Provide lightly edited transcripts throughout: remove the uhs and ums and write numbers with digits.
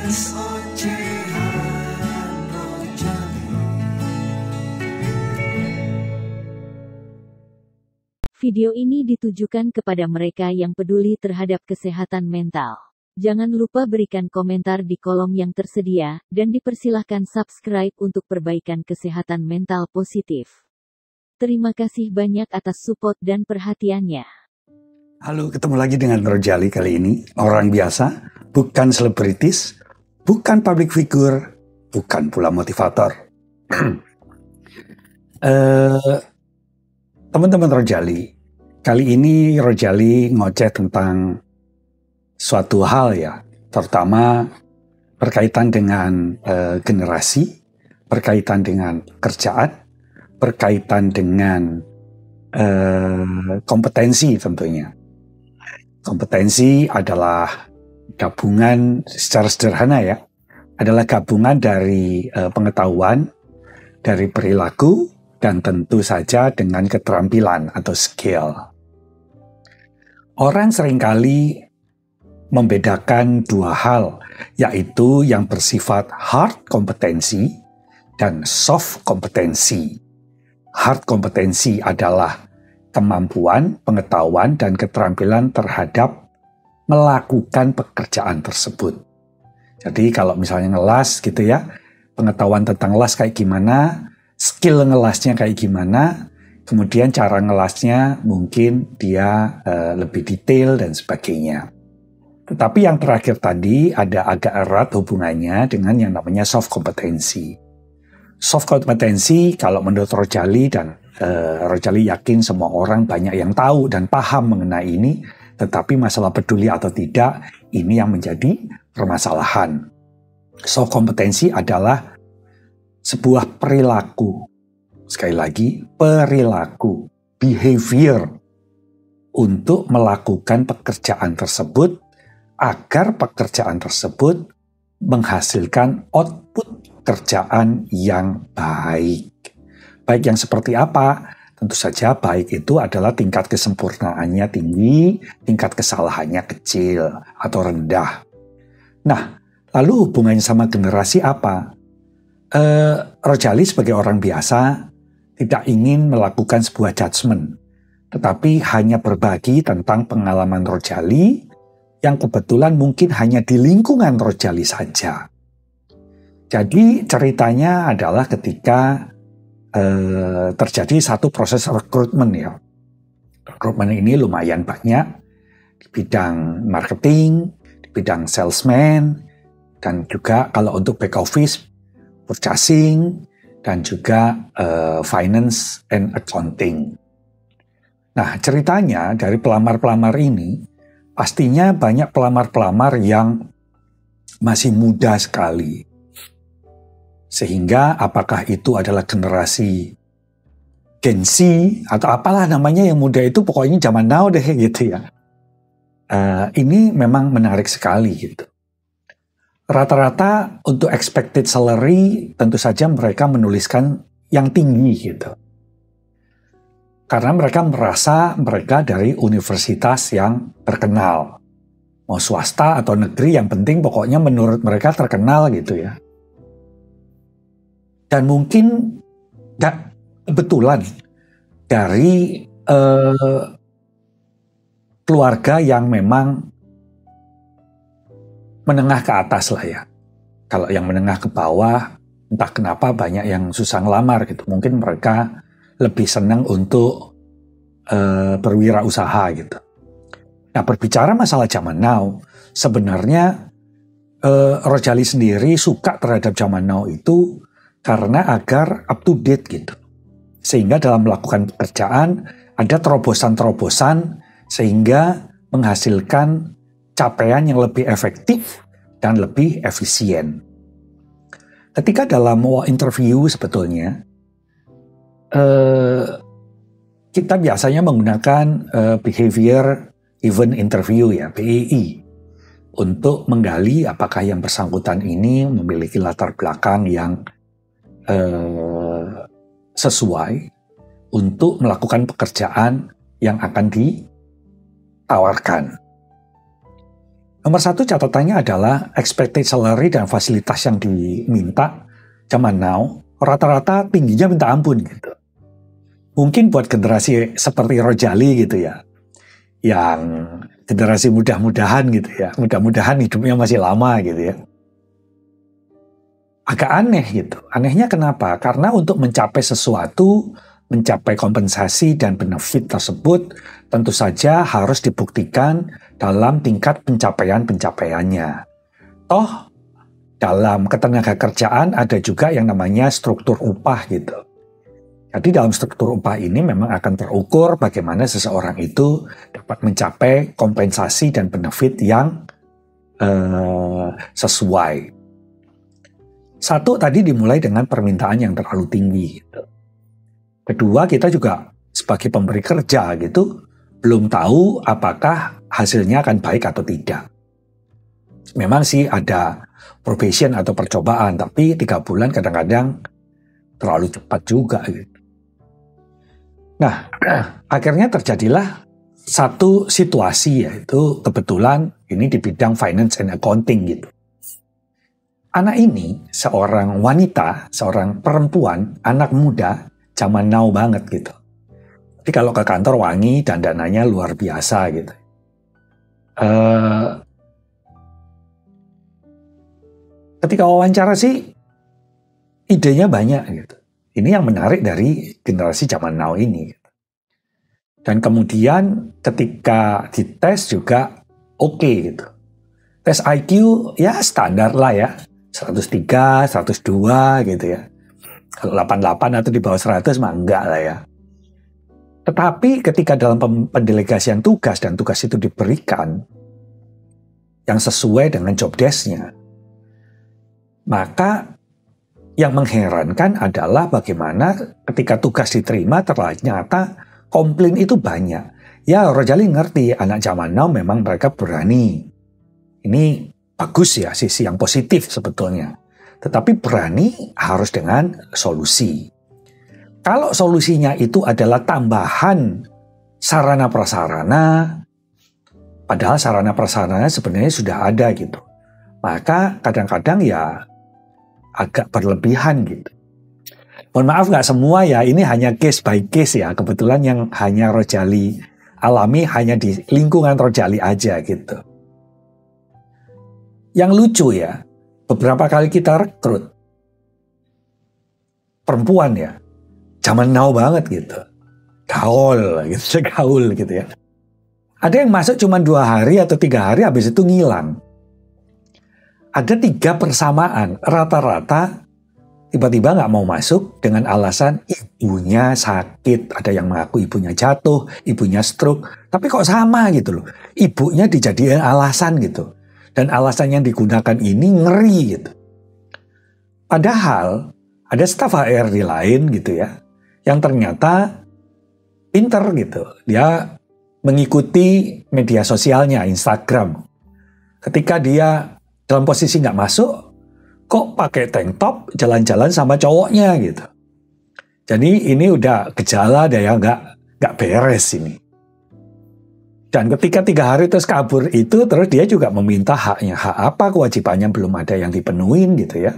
Video ini ditujukan kepada mereka yang peduli terhadap kesehatan mental. Jangan lupa berikan komentar di kolom yang tersedia, dan dipersilahkan subscribe untuk perbaikan kesehatan mental positif. Terima kasih banyak atas support dan perhatiannya. Halo, ketemu lagi dengan Rojali kali ini. Orang biasa, bukan selebritis, bukan public figure, bukan pula motivator. Teman-teman Rojali, kali ini Rojali ngoceh tentang suatu hal ya, terutama berkaitan dengan generasi, berkaitan dengan pekerjaan, berkaitan dengan kompetensi tentunya. Kompetensi adalah gabungan secara sederhana ya, adalah gabungan dari pengetahuan, dari perilaku, dan tentu saja dengan keterampilan atau skill. Orang seringkali membedakan dua hal, yaitu yang bersifat hard kompetensi dan soft kompetensi. Hard kompetensi adalah kemampuan, pengetahuan, dan keterampilan terhadap melakukan pekerjaan tersebut. Jadi kalau misalnya ngelas gitu ya, pengetahuan tentang las kayak gimana, skill ngelasnya kayak gimana, kemudian cara ngelasnya mungkin dia lebih detail dan sebagainya. Tetapi yang terakhir tadi ada agak erat hubungannya dengan yang namanya soft kompetensi. Soft kompetensi kalau menurut Rojali, dan Rojali yakin semua orang banyak yang tahu dan paham mengenai ini, tetapi masalah peduli atau tidak, ini yang menjadi permasalahan. Soft kompetensi adalah sebuah perilaku, sekali lagi perilaku, behavior, untuk melakukan pekerjaan tersebut agar pekerjaan tersebut menghasilkan output kerjaan yang baik. Baik yang seperti apa? Tentu saja baik itu adalah tingkat kesempurnaannya tinggi, tingkat kesalahannya kecil atau rendah. Nah, lalu hubungannya sama generasi apa? Rojali sebagai orang biasa tidak ingin melakukan sebuah judgement, tetapi hanya berbagi tentang pengalaman Rojali yang kebetulan mungkin hanya di lingkungan Rojali saja. Jadi ceritanya adalah ketika terjadi satu proses rekrutmen ya. Rekrutmen ini lumayan banyak di bidang marketing, di bidang salesman, dan juga kalau untuk back office, purchasing, dan juga finance and accounting. Nah, ceritanya dari pelamar-pelamar ini, pastinya banyak pelamar-pelamar yang masih muda sekali. Sehingga apakah itu adalah generasi Gen Z, atau apalah namanya yang muda itu, pokoknya zaman now deh gitu ya. Ini memang menarik sekali gitu. Rata-rata untuk expected salary tentu saja mereka menuliskan yang tinggi gitu. Karena mereka merasa mereka dari universitas yang terkenal. Mau swasta atau negeri, yang penting pokoknya menurut mereka terkenal gitu ya. Dan mungkin kebetulan dari keluarga yang memang menengah ke atas lah ya. Kalau yang menengah ke bawah, entah kenapa banyak yang susah ngelamar gitu. Mungkin mereka lebih senang untuk berwirausaha gitu. Nah, berbicara masalah zaman now, sebenarnya Rojali sendiri suka terhadap zaman now itu karena agar up to date gitu. Sehingga dalam melakukan pekerjaan ada terobosan-terobosan sehingga menghasilkan capaian yang lebih efektif dan lebih efisien. Ketika dalam interview sebetulnya, kita biasanya menggunakan behavior event interview ya, BEI, untuk menggali apakah yang bersangkutan ini memiliki latar belakang yang sesuai untuk melakukan pekerjaan yang akan ditawarkan. Nomor satu catatannya adalah expected salary dan fasilitas yang diminta zaman now rata-rata tingginya minta ampun gitu. Mungkin buat generasi seperti Rojali gitu ya, yang generasi mudah-mudahan gitu ya, mudah-mudahan hidupnya masih lama gitu ya. Agak aneh gitu. Anehnya kenapa? Karena untuk mencapai sesuatu, mencapai kompensasi dan benefit tersebut tentu saja harus dibuktikan dalam tingkat pencapaiannya. Toh, dalam ketenaga kerjaan ada juga yang namanya struktur upah gitu. Jadi dalam struktur upah ini memang akan terukur bagaimana seseorang itu dapat mencapai kompensasi dan benefit yang sesuai. Satu, tadi dimulai dengan permintaan yang terlalu tinggi gitu. Kedua, kita juga sebagai pemberi kerja gitu, belum tahu apakah hasilnya akan baik atau tidak. Memang sih ada probation atau percobaan, tapi 3 bulan kadang-kadang terlalu cepat juga gitu. Nah, akhirnya terjadilah satu situasi, yaitu kebetulan ini di bidang finance and accounting gitu. Anak ini seorang wanita, seorang perempuan, anak muda, zaman now banget gitu. Tapi kalau ke kantor wangi, dandanannya luar biasa gitu. Ketika wawancara sih, idenya banyak gitu. Ini yang menarik dari generasi zaman now ini. Dan kemudian ketika dites juga oke gitu. Tes IQ ya standar lah ya. 103, 102 gitu ya. Kalau 88 atau di bawah 100 mah enggak lah ya. Tetapi ketika dalam pendelegasian tugas dan tugas itu diberikan yang sesuai dengan job desk-nya, maka yang mengherankan adalah bagaimana ketika tugas diterima ternyata komplain itu banyak. Ya, Rojali ngerti anak zaman now memang mereka berani. Ini bagus ya, sisi yang positif sebetulnya. Tetapi berani harus dengan solusi. Kalau solusinya itu adalah tambahan sarana prasarana, padahal sarana prasarana sebenarnya sudah ada gitu, maka kadang-kadang ya agak berlebihan gitu. Mohon maaf nggak semua ya, ini hanya case by case ya. Kebetulan yang hanya Rojali alami hanya di lingkungan Rojali aja gitu. Yang lucu ya, beberapa kali kita rekrut perempuan ya, zaman now banget gitu, gaul gitu ya. Ada yang masuk cuma 2 hari atau 3 hari, habis itu ngilang. Ada 3 persamaan, rata-rata tiba-tiba nggak mau masuk dengan alasan ibunya sakit. Ada yang mengaku ibunya jatuh, ibunya stroke. Tapi kok sama gitu loh. Ibunya dijadikan alasan gitu. Dan alasan yang digunakan ini ngeri gitu. Padahal ada staf HRD lain gitu ya, yang ternyata pinter gitu. Dia mengikuti media sosialnya, Instagram. Ketika dia dalam posisi nggak masuk, kok pakai tank top jalan-jalan sama cowoknya gitu. Jadi ini udah gejala deh ya, nggak beres ini. Dan ketika 3 hari terus kabur itu, terus dia juga meminta haknya. Hak apa, kewajibannya belum ada yang dipenuhin gitu ya.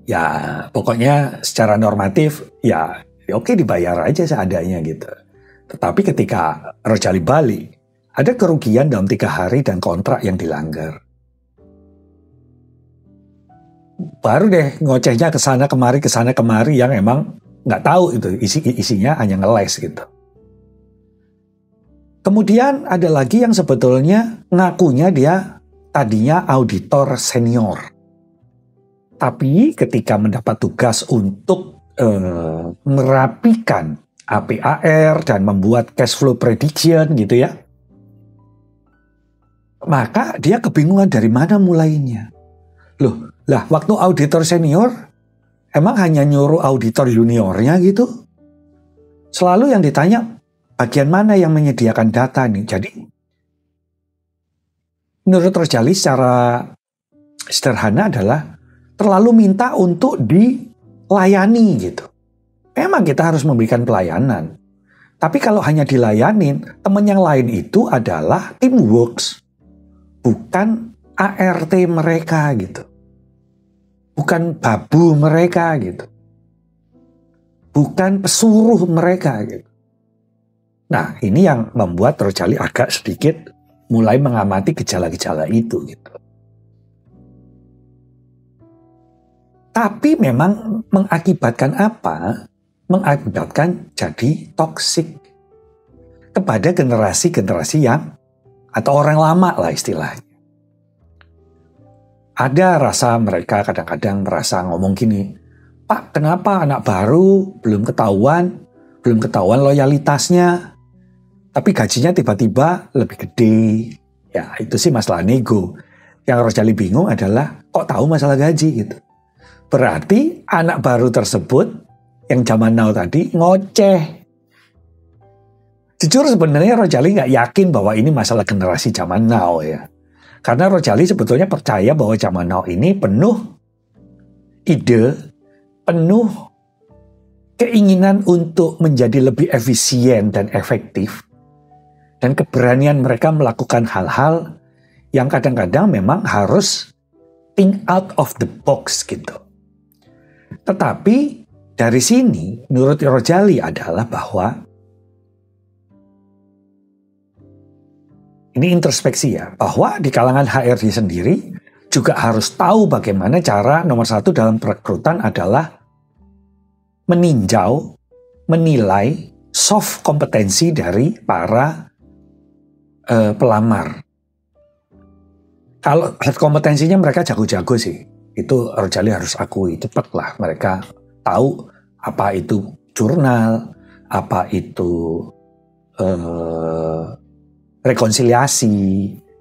Ya pokoknya secara normatif ya oke dibayar aja seadanya gitu. Tetapi ketika Rojali balik, ada kerugian dalam 3 hari dan kontrak yang dilanggar. Baru deh ngocehnya kesana kemari yang emang nggak tahu itu isinya hanya ngeles gitu. Kemudian ada lagi yang sebetulnya ngakunya dia tadinya auditor senior. Tapi ketika mendapat tugas untuk merapikan APAR dan membuat cash flow prediction gitu ya, maka dia kebingungan dari mana mulainya. Loh, lah waktu auditor senior emang hanya nyuruh auditor juniornya gitu? Selalu yang ditanya bagian mana yang menyediakan data nih. Jadi menurut Rojali secara sederhana adalah terlalu minta untuk dilayani gitu. Memang kita harus memberikan pelayanan. Tapi kalau hanya dilayanin, teman yang lain itu adalah teamwork. bukan ART mereka gitu. Bukan babu mereka gitu. Bukan pesuruh mereka gitu. Nah, ini yang membuat Rojali agak sedikit mulai mengamati gejala-gejala itu gitu. Tapi memang mengakibatkan apa? Mengakibatkan jadi toksik kepada generasi-generasi yang atau orang lama lah istilahnya. Ada rasa mereka kadang-kadang merasa ngomong gini, Pak, kenapa anak baru belum ketahuan loyalitasnya, tapi gajinya tiba-tiba lebih gede. Ya itu sih masalah nego. Yang Rojali bingung adalah kok tahu masalah gaji gitu. Berarti anak baru tersebut yang zaman now tadi ngoceh. Jujur sebenarnya Rojali nggak yakin bahwa ini masalah generasi zaman now ya. Karena Rojali sebetulnya percaya bahwa zaman now ini penuh ide, penuh keinginan untuk menjadi lebih efisien dan efektif. Dan keberanian mereka melakukan hal-hal yang kadang-kadang memang harus think out of the box gitu. Tetapi dari sini menurut Rojali adalah bahwa ini introspeksi ya, bahwa di kalangan HRD sendiri juga harus tahu bagaimana cara nomor satu dalam perekrutan adalah meninjau, menilai soft kompetensi dari para pelamar. Kalau hard kompetensinya mereka jago-jago sih, itu Rojali harus akui, cepatlah mereka tahu apa itu jurnal, apa itu rekonsiliasi,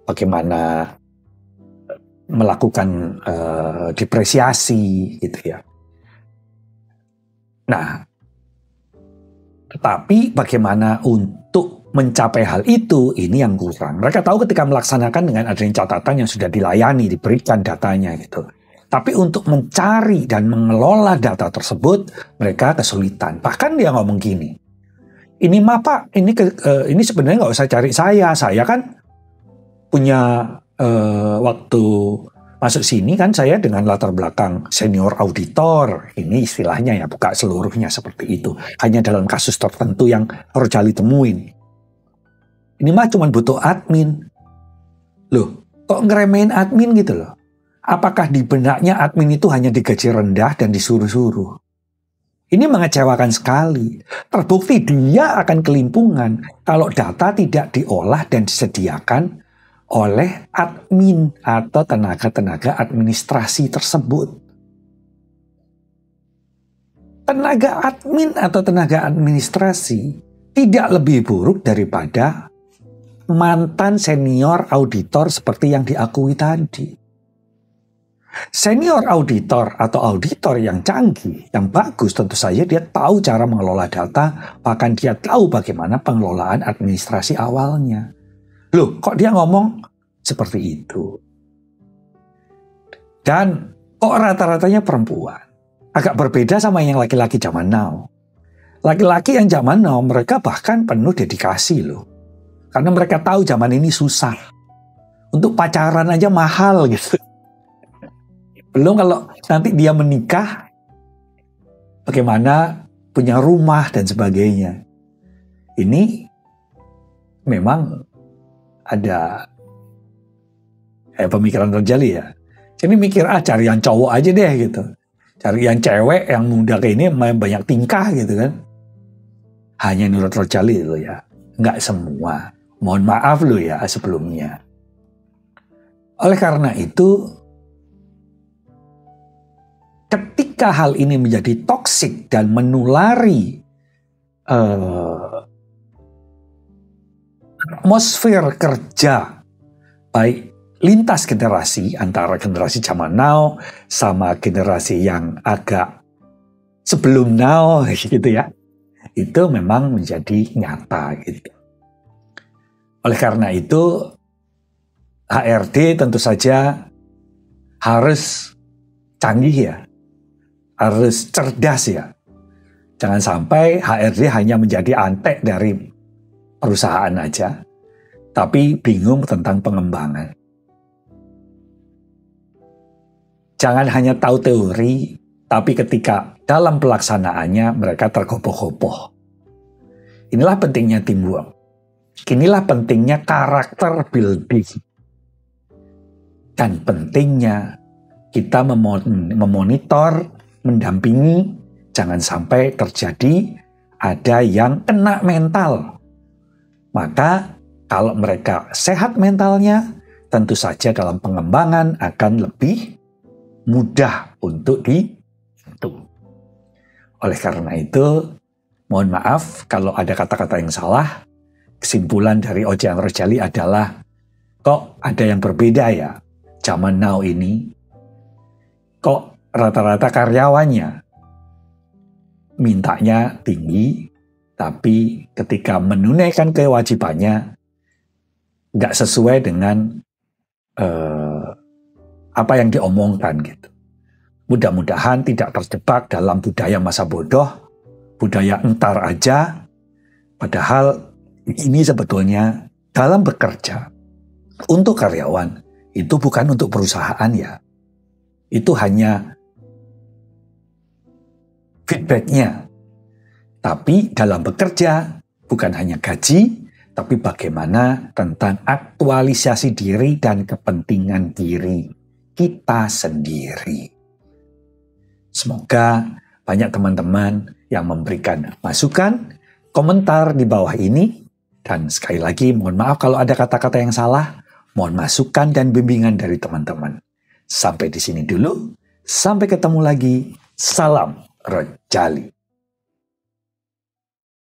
bagaimana melakukan depresiasi gitu ya. Nah, tetapi bagaimana untuk mencapai hal itu, ini yang kurang. Mereka tahu ketika melaksanakan dengan adanya catatan yang sudah dilayani, diberikan datanya gitu. Tapi untuk mencari dan mengelola data tersebut, mereka kesulitan. Bahkan dia ngomong gini, ini mah Pak, ini sebenarnya nggak usah cari saya kan punya waktu masuk sini kan saya dengan latar belakang senior auditor, ini istilahnya ya, bukan seluruhnya seperti itu, hanya dalam kasus tertentu yang Rojali temuin. Ini mah cuma butuh admin. Loh, kok ngeremehin admin gitu loh? Apakah di benaknya admin itu hanya digaji rendah dan disuruh-suruh? Ini mengecewakan sekali. Terbukti dia akan kelimpungan kalau data tidak diolah dan disediakan oleh admin atau tenaga-tenaga administrasi tersebut. Tenaga admin atau tenaga administrasi tidak lebih buruk daripada mantan senior auditor seperti yang diakui tadi. Senior auditor atau auditor yang canggih, yang bagus, tentu saja dia tahu cara mengelola data, bahkan dia tahu bagaimana pengelolaan administrasi awalnya. Loh, kok dia ngomong seperti itu? Dan kok rata-ratanya perempuan? Agak berbeda sama yang laki-laki zaman now. Laki-laki yang zaman now, mereka bahkan penuh dedikasi loh. Karena mereka tahu zaman ini susah. Untuk pacaran aja mahal gitu. Belum kalau nanti dia menikah, bagaimana punya rumah dan sebagainya. Ini memang ada pemikiran Rojali ya. Jadi mikir cari yang cowok aja deh gitu. Cari yang cewek yang muda kayak ini banyak tingkah gitu kan. Hanya menurut Rojali loh ya. Nggak semua. Mohon maaf loh ya sebelumnya. Oleh karena itu, ketika hal ini menjadi toksik dan menulari atmosfer kerja baik lintas generasi antara generasi zaman now sama generasi yang agak sebelum now gitu ya, itu memang menjadi nyata gitu. Oleh karena itu HRD tentu saja harus canggih ya, harus cerdas ya. Jangan sampai HRD hanya menjadi antek dari perusahaan aja, tapi bingung tentang pengembangan. Jangan hanya tahu teori, tapi ketika dalam pelaksanaannya mereka tergopoh-gopoh. Inilah pentingnya teamwork. Inilah pentingnya karakter building. Dan pentingnya kita memonitor, mendampingi, jangan sampai terjadi ada yang kena mental. Maka kalau mereka sehat mentalnya, tentu saja dalam pengembangan akan lebih mudah untuk dibantu. Oleh karena itu, mohon maaf kalau ada kata-kata yang salah. Kesimpulan dari Ojang Rojali adalah, kok ada yang berbeda ya zaman now ini? Kok rata-rata karyawannya mintanya tinggi, tapi ketika menunaikan kewajibannya nggak sesuai dengan apa yang diomongkan gitu. Mudah-mudahan tidak terjebak dalam budaya masa bodoh, budaya entar aja, padahal ini sebetulnya dalam bekerja untuk karyawan itu bukan untuk perusahaan ya. Itu hanya feedbacknya. Tapi dalam bekerja bukan hanya gaji, tapi bagaimana tentang aktualisasi diri dan kepentingan diri kita sendiri. Semoga banyak teman-teman yang memberikan masukan, komentar di bawah ini. Dan sekali lagi mohon maaf kalau ada kata-kata yang salah, mohon masukan dan bimbingan dari teman-teman. Sampai di sini dulu, sampai ketemu lagi. Salam Rojali.